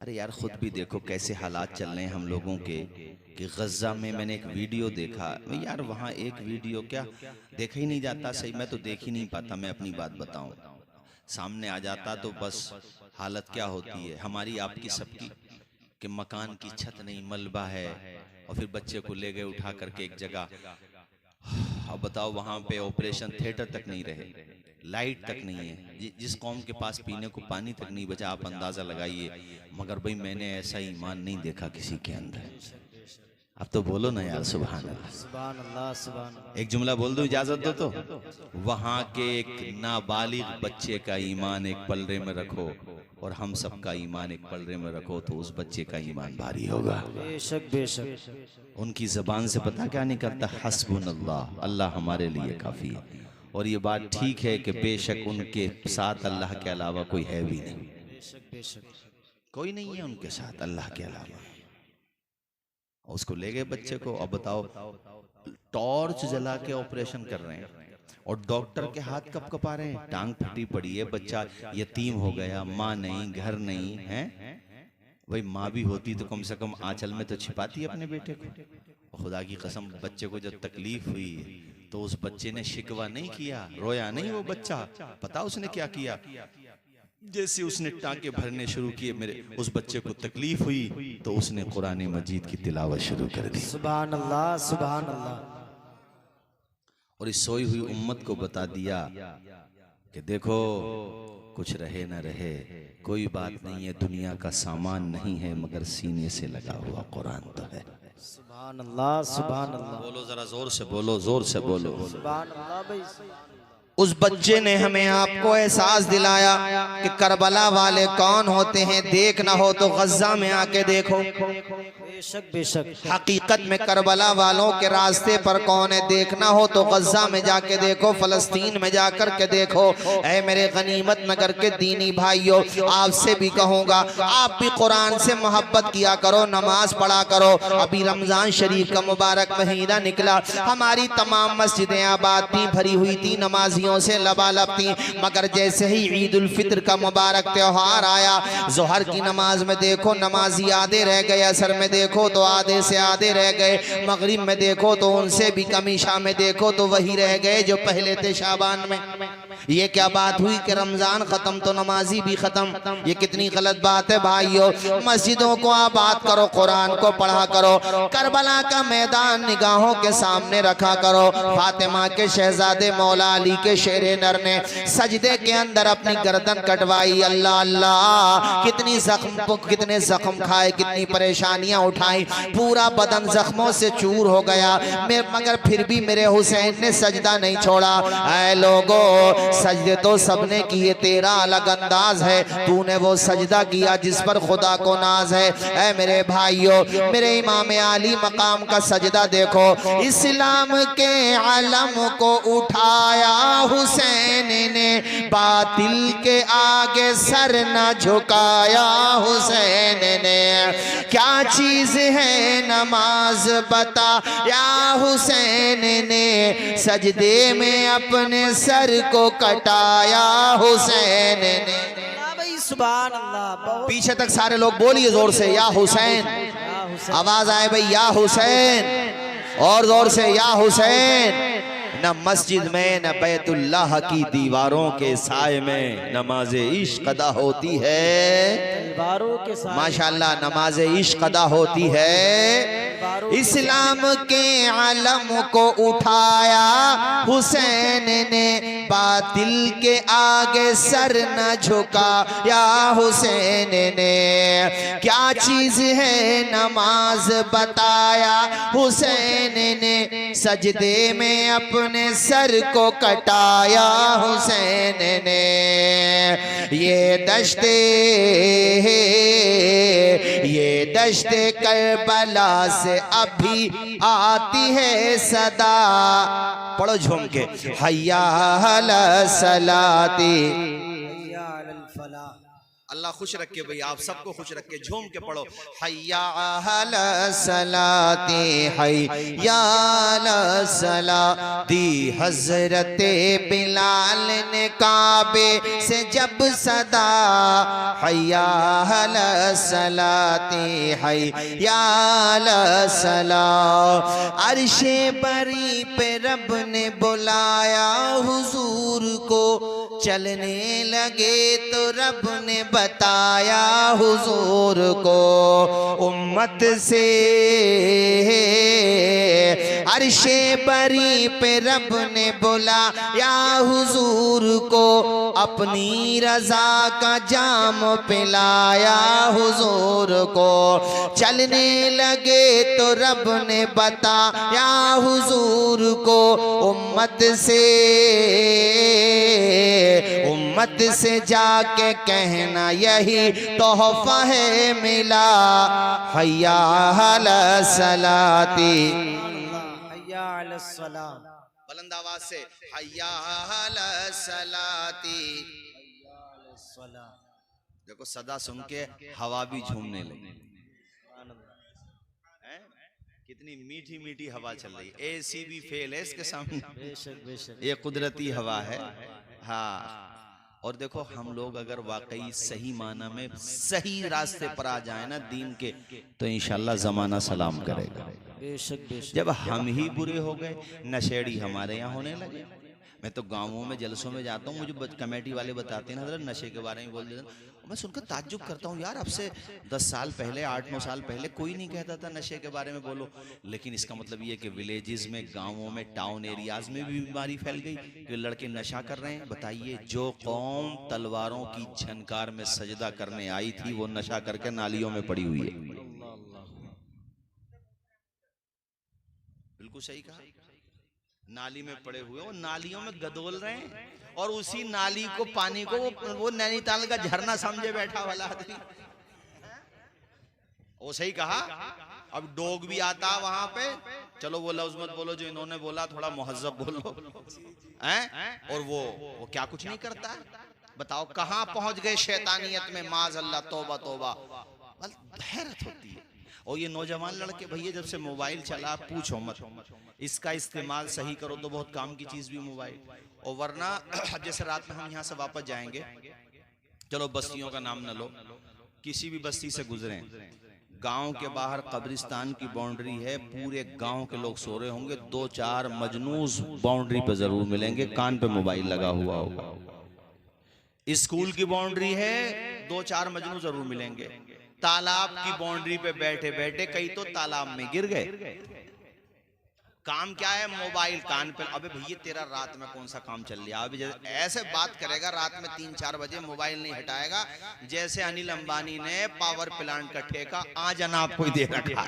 अरे यार खुद भी देखो कैसे हालात चल रहे हैं हम लोगों के कि गज़ा में मैंने एक वीडियो देखा। यार वहाँ एक वीडियो क्या देखा ही नहीं जाता, सही मैं तो देख ही नहीं पाता। मैं अपनी बात बताऊं, सामने आ जाता तो बस हालत क्या होती है हमारी आपकी सबकी कि मकान की छत नहीं, मलबा है, और फिर बच्चे को ले गए उठा करके एक जगह। अब बताओ वहां पे ऑपरेशन थिएटर तक नहीं रहे, लाइट तक नहीं है, जिस कौम के पास पीने को पानी तक नहीं बचा, आप अंदाजा लगाइए। मगर भाई मैंने ऐसा ईमान नहीं देखा किसी के अंदर। अब तो बोलो ना यार, सुभान अल्लाह। सुभान अल्लाह सुभान अल्लाह। एक जुमला बोल दो, इजाजत दो तो। वहां के एक नाबालिग बच्चे का ईमान एक पलड़े में रखो और हम सबका ईमान एक पलड़े में रखो तो उस बच्चे का ईमान भारी होगा। बेशक बेशक। उनकी जबान से पता क्या निकलता? हस्बुनल्लाह, अल्लाह हमारे लिए काफी है। और ये बात ठीक है कि बेशक उनके साथ अल्लाह के अलावा कोई है भी नहीं, बेशक बेशक। कोई नहीं है उनके साथ अल्लाह के अलावा। उसको ले गए बच्चे को। अब बताओ, टॉर्च जला के ऑपरेशन कर रहे हैं और डॉक्टर के हाथ कप कपा रहे हैं, टांग फटी पड़ी है, बच्चा यतीम हो गया, माँ नहीं, घर नहीं है। भाई माँ भी होती तो कम से कम आंचल में तो छिपाती अपने बेटे को। खुदा की कसम, बच्चे को जब तकलीफ हुई तो उस बच्चे ने शिकवा नहीं किया, रोया नहीं वो बच्चा। पता उसने क्या किया? जैसे उसने टांके भरने शुरू किए, मेरे उस बच्चे को तकलीफ हुई तो उसने कुरान मजीद की तिलावत शुरू कर दी। सुभान अल्लाह सुभान अल्लाह। और इस सोई हुई उम्मत को बता दिया कि देखो, कुछ रहे न रहे कोई बात नहीं है, दुनिया का सामान नहीं है मगर सीने से लगा हुआ कुरान तो है। सुभान अल्लाह सुभान अल्लाह। बोलो जरा जोर से बोलो, जोर से बोलो। सुभान अल्लाह भाई। उस बच्चे ने हमें आपको एहसास दिलाया कि करबला वाले कौन होते हैं। देख ना हो तो गज़ा में आके देखो। बेशक बेशक। हकीकत में करबला वालों के रास्ते पर कौन है, देखना हो तो गज़ा में जाके देखो, फलस्तीन में जाकर के देखो। ऐ मेरे गनीमत नगर के दीनी भाइयों, आपसे भी कहूँगा, आप भी कुरान से मोहब्बत किया करो, नमाज पढ़ा करो। अभी रमज़ान शरीफ का मुबारक महीना निकला, हमारी तमाम मस्जिदें आबाद थी, भरी हुई थी, नमाजियों से लबालब थी। मगर जैसे ही ईद उल फित्र का मुबारक त्योहार आया, जोहर की नमाज में देखो नमाजी आधे रह गए, असर में देखो तो आधे से आधे रह गए, मगरिब में देखो तो उनसे भी कमी, शाम में देखो तो वही रह गए जो पहले थे शाबान में। ये क्या बात हुई कि रमजान खत्म तो नमाजी भी खत्म? ये कितनी गलत बात है भाइयों। मस्जिदों को आबाद करो, कुरान को पढ़ा करो, करबला का मैदान निगाहों के सामने रखा करो। फातिमा के शहजादे मौला अली के शेरे नर ने सजदे के अंदर अपनी गर्दन कटवाई। अल्लाह अल्लाह, कितने जख्म खाए, कितनी परेशानियां उठाई, पूरा बदन जख्मों से चूर हो गया, मगर फिर भी मेरे हुसैन ने सजदा नहीं छोड़ा। ऐ लोगों, सजदे तो सबने किए, तेरा अलग अंदाज है, तूने वो सजदा किया जिस पर खुदा को नाज है। ऐ मेरे भाइयों, मेरे इमाम आली मकाम का सजदा देखो। इस्लाम के आलम को उठाया हुसैन ने, बातिल के आगे सर न झुकाया हुसैन ने। क्या चीज है नमाज बता या हुसैन ने, सजदे में अपने सर को कटाया हुसैन ने। सुभान अल्लाह। पीछे तक सारे लोग बोलिए जोर से, या हुसैन। आवाज आए भाई, या हुसैन, और जोर से, या हुसैन। न मस्जिद में न बैतुल्लाह की दीवारों के साए में नमाज इश्क अदा होती है। माशाल्लाह, नमाज इश्क अदा होती है। इस्लाम के आलम को उठाया हुसैन ने, बातिल के आगे सर न झुकाया हुसैन ने। क्या चीज है नमाज बताया हुसैन ने, सजदे में अपने सर को कटाया हुसैन ने। ये दश्ते करबला से अभी आती है सदा। पढ़ो झूम के, हय्या अला सलाती, अल्लाह खुश रखे भाई, आप सबको खुश रखे। झूम के पढ़ो, हय्या अला सलाती हय्या अला सलाती। हजरत बिलाल ने काबे से जब सदा हय्या अला सलाती हय्या अला सला। अर्शे बरी पे रब ने बुलाया हुजूर को, चलने लगे तो रब ने बताया हुजूर को। उम्मत से अर्शे बरी पे रब ने बुलाया हुजूर को, अपनी रजा का जाम पिलाया हुजूर को। चलने लगे तो रब ने बताया हुजूर को। उम्मत से जाके कहना यही तोहफा है मिला। हय्या अला सलाती, हय्या अला सलाह, बुलंद आवाज से हय्या अला सलाती। देखो सदा सुन के हवा भी झूमने लगी। कितनी मीठी मीठी हवा चल रही है। एसी भी फेल है इसके सामने। बेशक बेशक। ये कुदरती हवा है। हाँ, और देखो हम लोग अगर वाकई सही माना में सही रास्ते पर आ जाए ना दीन के, तो इंशाल्लाह जमाना सलाम करेगा। बेशक बेशक। जब हम ही बुरे हो गए, नशेड़ी हमारे यहाँ होने लगे। मैं तो गांवों में जलसों में जाता हूँ, मुझे कमेटी वाले बताते हैं हज़रत नशे के बारे में बोल देते हैं। मैं सुनकर ताज्जुब करता हूँ, यार अब से 10 साल पहले 8-9 साल पहले कोई नहीं कहता था नशे के बारे में बोलो। लेकिन इसका मतलब ये कि विलेजेस में, गांवों में, टाउन एरियाज में भी बीमारी फैल गई कि लड़के नशा कर रहे हैं। बताइए, जो कौम तलवारों की झनकार में सजदा करने आई थी वो नशा करके नालियों में पड़ी हुई है। बिल्कुल सही कहा, नाली में पड़े हुए, वो नालियों में गदोल रहे हैं और उसी नाली को, पानी को वो नैनीताल का झरना समझे बैठा वाला आदमी। वो सही कहा। अब डॉग भी आता वहां पे, चलो वो लफ्ज मत बोलो जो इन्होंने बोला, थोड़ा मुहज्जब बोलो हैं। और वो क्या कुछ नहीं करता है। बताओ कहां पहुंच गए शैतानियत में, माज अल्लाह, तौबा तौबा। हैरत होती है। और ये नौजवान लड़के भैया जब से मोबाइल चला पूछो मत, इसका इस्तेमाल सही करो तो बहुत काम की चीज भी मोबाइल। और वरना जैसे रात में हम यहाँ से वापस जाएंगे, चलो बस्तियों का नाम न लो, किसी भी बस्ती से गुजरे, गांव के बाहर कब्रिस्तान की बाउंड्री है, पूरे गांव के लोग सो रहे होंगे, 2-4 मजनूस बाउंड्री पे जरूर मिलेंगे, कान पे मोबाइल लगा हुआ होगा। स्कूल की बाउंड्री है, 2-4 मजनू जरूर मिलेंगे। तालाब की बाउंड्री पे बैठे बैठे कई तो तालाब में गिर गए। काम क्या है, मोबाइल कान पे। अबे भैया तेरा रात में कौन सा काम चल रहा है? अभी ऐसे बात करेगा रात में 3-4 बजे, मोबाइल नहीं हटाएगा, जैसे अनिल अंबानी ने पावर प्लांट का ठेका आज जनाब को दे रखा।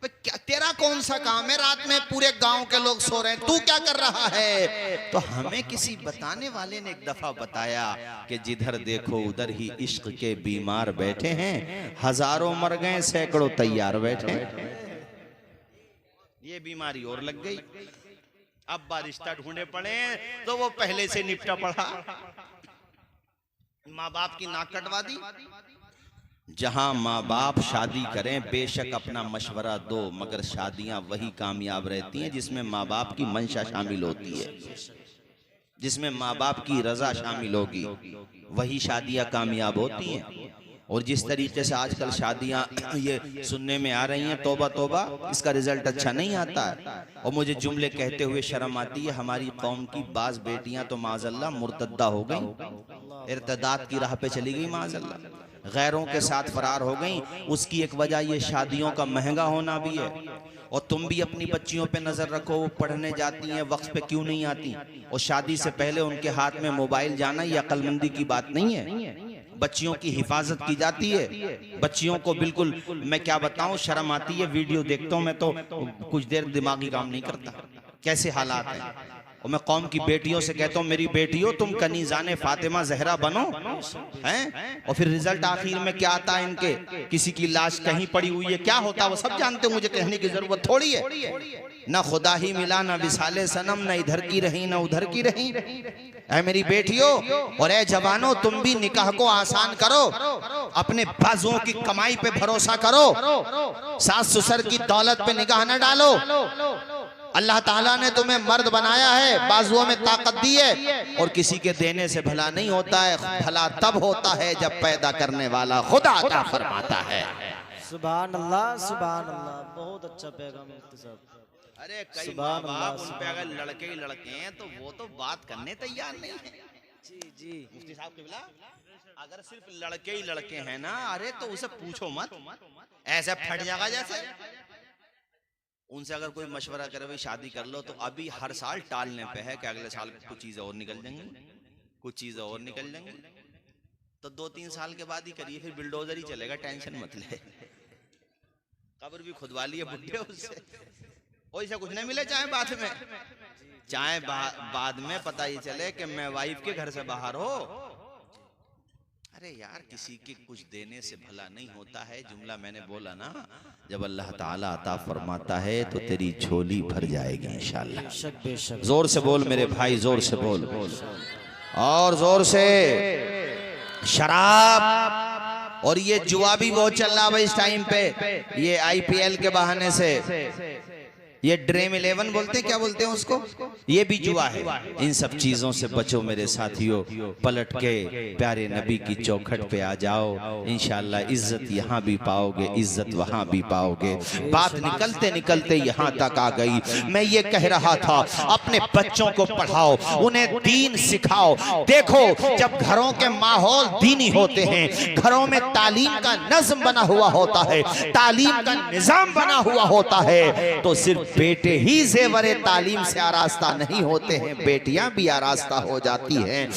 क्या तेरा कौन सा काम है? रात में पूरे गांव के लोग सो रहे हैं, तू क्या कर रहा है? तो हमें किसी बताने वाले ने एक दफा बताया कि जिधर देखो उधर ही इश्क के बीमार बैठे हैं, हजारों मर गए, सैकड़ों तैयार बैठे। ये बीमारी और लग गई। अब रिश्ता ढूंढे पड़े तो वो पहले से निपटा पड़ा। माँ बाप की नाक कटवा दी। जहां माँ बाप शादी करें बेशक अपना मशवरा दो, मगर शादियां वही कामयाब रहती हैं जिसमें माँ बाप की मंशा शामिल होती है, जिसमें माँ बाप की रजा शामिल होगी, वही शादियां कामयाब होती हैं। और जिस तरीके से आजकल शादियां ये सुनने में आ रही हैं, तौबा तौबा, इसका रिजल्ट अच्छा नहीं आता है। और मुझे जुमले कहते हुए शर्म आती है, हमारी कौम की बाज बेटियां तो माज़अल्लाह मुर्तद्दा हो गई, इर्तिदाद की राह पे चली गई, माज़अल्लाह गैरों के साथ फरार हो गई। उसकी एक वजह ये शादियों का महंगा होना भी है। और तुम भी अपनी बच्चियों पे नजर रखो, वो पढ़ने जाती हैं, वक्त पे क्यों नहीं आती? और शादी से पहले उनके हाथ में मोबाइल जाना ये अक्लमंदी की बात नहीं है। बच्चियों की हिफाजत की जाती है। बच्चियों को बिल्कुल, मैं क्या बताऊं, शर्म आती है। वीडियो देखता हूं मैं तो कुछ देर दिमागी काम नहीं करता, कैसे हालात हैं। और मैं कौम की बेटियों से कहता हूँ मेरी बेटियों तुम कनीजाने फातिमा जहरा बनो हैं। और फिर रिजल्ट आखिर में क्या आता है इनके, किसी की लाश कहीं पड़ी हुई है, क्या होता है वो सब जानते हो, मुझे कहने की जरूरत थोड़ी है। ना खुदा ही मिला ना विसाले सनम, ना इधर की रही ना उधर की रही। ऐ मेरी बेटियों और ऐ जवानों, तुम भी निकाह को आसान करो, अपने बाजुओं की कमाई पे भरोसा करो, सास ससुर की दौलत पे निगाह न डालो। अल्लाह ताला ने तुम्हें मर्द बनाया है, बाजुओं में ताकत दी है, और किसी के देने से भला नहीं होता है, भला तब होता है जब पैदा करने वाला खुदा अता फरमाता है। सुभान अल्लाह, सुभान अल्लाह, बहुत अच्छा पैगाम मुफ्ती साहब। अरे कई माँ बाप उन पे अगर लड़के ही लड़के हैं तो वो तो बात करने तैयार नहीं है। जी जी मुफ्ती साहब किबला, अगर सिर्फ लड़के ही लड़के हैं ना, अरे तो उसे पूछो मत, ऐसे फट जाएगा जैसे। उनसे अगर कोई मशवरा करे भाई शादी कर लो, तो अभी हर साल टालने पे है कि अगले साल कुछ चीजें और निकल जाएंगी, कुछ चीजें और निकल जाएंगी, तो 2-3 साल के बाद ही करिए, फिर बिल्डोजर ही चलेगा, टेंशन मत ले। कब्र भी खुदवा लिए बुढ़े उससे, वैसे कुछ नहीं मिले, चाहे बाद में, चाहे बाद में पता ही चले कि मैं वाइफ के घर से बाहर हो। अरे यार किसी के कुछ देने से भला नहीं होता है। जुमला मैंने बोला ना, जब अल्लाह ताला अता फरमाता है तो तेरी झोली भर जाएगी इंशाअल्लाह। बेशक बेशक, जोर से बोल मेरे भाई, जोर से बोल, और जोर से। शराब और ये जुआ भी बहुत चल रहा है इस टाइम पे, ये IPL के बहाने से, ये ड्रीम 11 बोलते हैं, क्या बोलते हैं उसको, ये भी जुआ है। इन सब चीजों से बचो मेरे साथियों, पलट के प्यारे नबी की चौखट पे आ जाओ, इंशाअल्लाह इज्जत यहाँ भी पाओगे, इज्जत वहाँ भी पाओगे। बात निकलते निकलते यहाँ तक आ गई। मैं ये कह रहा था अपने बच्चों को पढ़ाओ, उन्हें दीन सिखाओ। देखो जब घरों के माहौल दीनी होते हैं, घरों में तालीम का नज़्म बना हुआ होता है, तालीम का निजाम बना हुआ होता है, तो सिर्फ बेटे ही ज़ेवर तालीम से आरास्ता नहीं होते हैं, बेटियां भी आरास्ता हो जाती हैं।